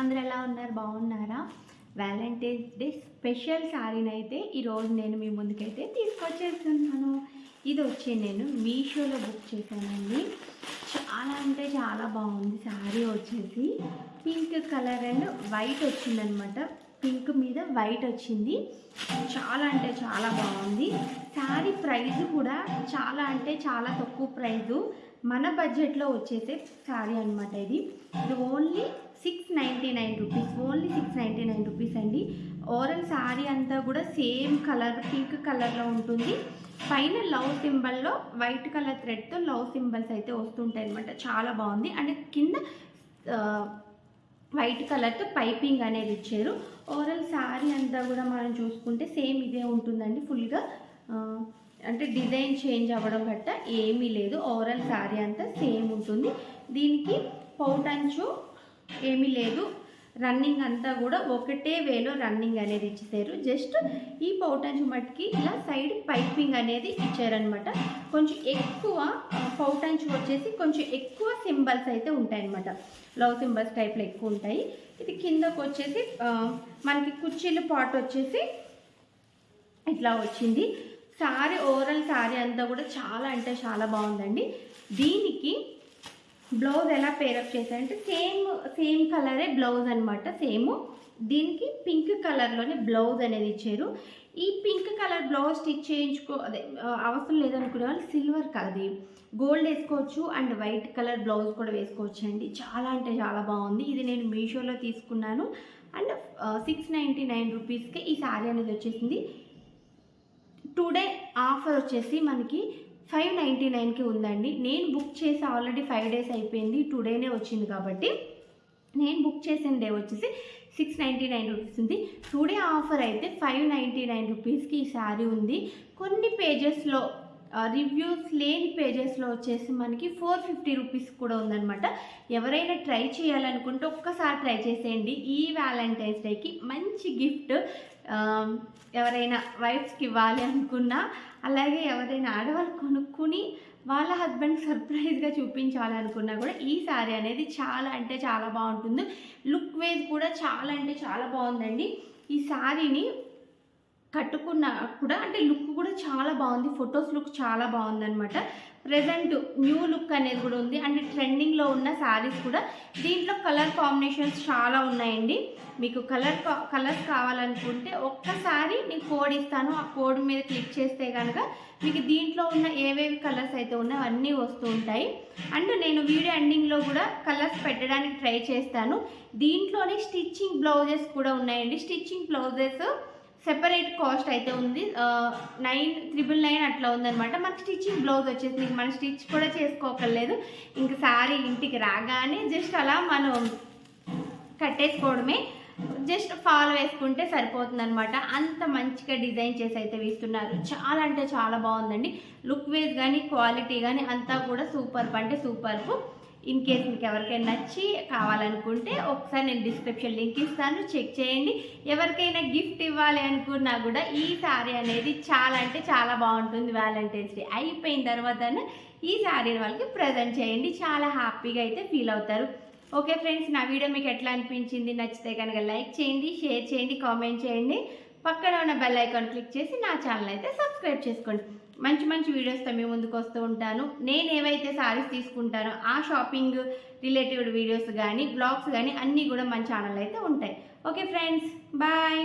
అందరూ ఎలా ఉన్నారు? బాగున్నారా? వ్యాలంటైన్స్ డే స్పెషల్ శారీని అయితే ఈరోజు నేను మీ ముందుకైతే తీసుకొచ్చేస్తున్నాను. ఇది వచ్చి నేను మీషోలో బుక్ చేశానండి. చాలా అంటే చాలా బాగుంది. శారీ వచ్చేసి పింక్ కలర్ అండ్ వైట్ వచ్చిందనమాట. పింక్ మీద వైట్ వచ్చింది. చాలా అంటే చాలా బాగుంది. శారీ ప్రైస్ కూడా చాలా అంటే చాలా తక్కువ ప్రైజు. మన బడ్జెట్లో వచ్చేసే శారీ అనమాట. ఇది ఓన్లీ 699 రూపీస్. ఓన్లీ 699 రూపీస్ అండి. ఓవరాల్ శారీ అంతా కూడా సేమ్ కలర్ పింక్ కలర్లో ఉంటుంది. పైన లవ్ సింబల్లో వైట్ కలర్ థ్రెడ్తో లవ్ సింబల్స్ అయితే వస్తుంటాయి అనమాట. చాలా బాగుంది. అండ్ కింద వైట్ కలర్తో పైపింగ్ అనేది ఇచ్చారు. ఓవరాల్ శారీ అంతా కూడా మనం చూసుకుంటే సేమ్ ఇదే ఉంటుందండి. ఫుల్గా అంటే డిజైన్ చేంజ్ అవ్వడం గట్ట ఏమీ లేదు. ఓవరాల్ శారీ అంతా సేమ్ ఉంటుంది. దీనికి పౌటంచు ఏమీ లేదు. రన్నింగ్ అంతా కూడా ఒకటే వేలో రన్నింగ్ అనేది ఇచ్చేసారు. జస్ట్ ఈ పౌటంచు మట్టికి ఇలా సైడ్ పైపింగ్ అనేది ఇచ్చారనమాట. కొంచెం ఎక్కువ పౌటంచు వచ్చేసి కొంచెం ఎక్కువ సింబల్స్ అయితే ఉంటాయన్నమాట. లవ్ సింబల్స్ టైప్లో ఎక్కువ ఉంటాయి. ఇది కిందకు వచ్చేసి మనకి కుర్చీల పాట్ వచ్చేసి ఇట్లా వచ్చింది. శారీ ఓవరాల్ శారీ అంతా కూడా చాలా అంటే చాలా బాగుందండి. దీనికి బ్లౌజ్ ఎలా పేరప్ చేశారంటే సేమ్ కలరే బ్లౌజ్ అనమాట. సేమ్ దీనికి పింక్ కలర్లోనే బ్లౌజ్ అనేది ఇచ్చారు. ఈ పింక్ కలర్ బ్లౌజ్ స్టిచ్ అదే అవసరం లేదనుకునే వాళ్ళు సిల్వర్ కాదు గోల్డ్ వేసుకోవచ్చు. అండ్ వైట్ కలర్ బ్లౌజ్ కూడా వేసుకోవచ్చు అండి. చాలా అంటే చాలా బాగుంది. ఇది నేను మీషోలో తీసుకున్నాను. అండ్ 699 రూపీస్కి ఈ శారీ అనేది వచ్చేసింది. టుడే ఆఫర్ వచ్చేసి మనకి 599కి ఉందండి. నేను బుక్ చేసి ఆల్రెడీ 5 డేస్ అయిపోయింది. టుడేనే వచ్చింది కాబట్టి నేను బుక్ చేసిన డే వచ్చేసి 699 రూపీస్ ఉంది. టుడే ఆఫర్ అయితే 599 రూపీస్కి ఈ శారీ ఉంది. కొన్ని పేజెస్లో రివ్యూస్ లేని పేజెస్లో వచ్చేసి మనకి 450 రూపీస్ కూడా ఉందన్నమాట. ఎవరైనా ట్రై చేయాలనుకుంటే ఒక్కసారి ట్రై చేసేయండి. ఈ వ్యాలంటైన్స్ డేకి మంచి గిఫ్ట్ ఎవరైనా వైఫ్స్కి ఇవ్వాలి అనుకున్నా, అలాగే ఎవరైనా ఆడవాళ్ళు కొనుక్కుని వాళ్ళ హస్బెండ్ సర్ప్రైజ్గా చూపించాలి అనుకున్నా కూడా ఈ శారీ అనేది చాలా అంటే చాలా బాగుంటుంది. లుక్ వైజ్ కూడా చాలా అంటే చాలా బాగుందండి. ఈ శారీని కట్టుకున్న కూడా అంటే లుక్ కూడా చాలా బాగుంది. ఫొటోస్ లుక్ చాలా బాగుందనమాట. ప్రజెంట్ న్యూ లుక్ అనేది కూడా ఉంది. అండ్ ట్రెండింగ్లో ఉన్న శారీస్ కూడా దీంట్లో కలర్ కాంబినేషన్స్ చాలా ఉన్నాయండి. మీకు కలర్స్ కావాలనుకుంటే ఒక్కసారి నేను కోడ్ ఇస్తాను. ఆ కోడ్ మీద క్లిక్ చేస్తే కనుక మీకు దీంట్లో ఉన్న ఏవేవి కలర్స్ అయితే ఉన్నాయో అన్నీ వస్తూ ఉంటాయి. అండ్ నేను వీడియో ఎండింగ్లో కూడా కలర్స్ పెట్టడానికి ట్రై చేస్తాను. దీంట్లోనే స్టిచ్చింగ్ బ్లౌజెస్ కూడా ఉన్నాయండి. స్టిచ్చింగ్ బ్లౌజెస్ సెపరేట్ కాస్ట్ అయితే ఉంది. 999 అట్లా ఉందనమాట. మనకి స్టిచ్చింగ్ బ్లౌజ్ వచ్చేసి మీకు మనం స్టిచ్ కూడా చేసుకోకర్లేదు. ఇంక శారీ ఇంటికి రాగానే జస్ట్ అలా మనం కట్టేసుకోవడమే. జస్ట్ ఫాల్ వేసుకుంటే సరిపోతుందనమాట. అంత మంచిగా డిజైన్ చేసి అయితే వేస్తున్నారు. చాలా అంటే చాలా బాగుందండి. లుక్ వైజ్ కానీ క్వాలిటీ కానీ అంతా కూడా సూపర్బ్ అంటే సూపర్బ్. ఇన్ కేస్ మీకు ఎవరికైనా నచ్చి కావాలనుకుంటే ఒకసారి నేను డిస్క్రిప్షన్ లింక్ ఇస్తాను, చెక్ చేయండి. ఎవరికైనా గిఫ్ట్ ఇవ్వాలి అనుకున్నా కూడా ఈ శారీ అనేది చాలా అంటే చాలా బాగుంటుంది. వ్యాలంటైన్స్ డే అయిపోయిన తర్వాత ఈ శారీని వాళ్ళకి ప్రజెంట్ చేయండి. చాలా హ్యాపీగా అయితే ఫీల్ అవుతారు. ఓకే ఫ్రెండ్స్, నా వీడియో మీకు ఎట్లా అనిపించింది? నచ్చితే కనుక లైక్ చేయండి, షేర్ చేయండి, కామెంట్ చేయండి. పక్కన ఉన్న బెల్ ఐకాన్ క్లిక్ చేసి నా ఛానల్ అయితే సబ్స్క్రైబ్ చేసుకోండి. మంచి మంచి వీడియోస్తో మీ ముందుకు వస్తూ ఉంటాను. నేను ఏవైతే శారీస్ తీసుకుంటానో ఆ షాపింగ్ రిలేటెడ్ వీడియోస్ కానీ బ్లాగ్స్ కానీ అన్నీ కూడా మన ఛానల్ అయితే ఉంటాయి. Okay friends, bye.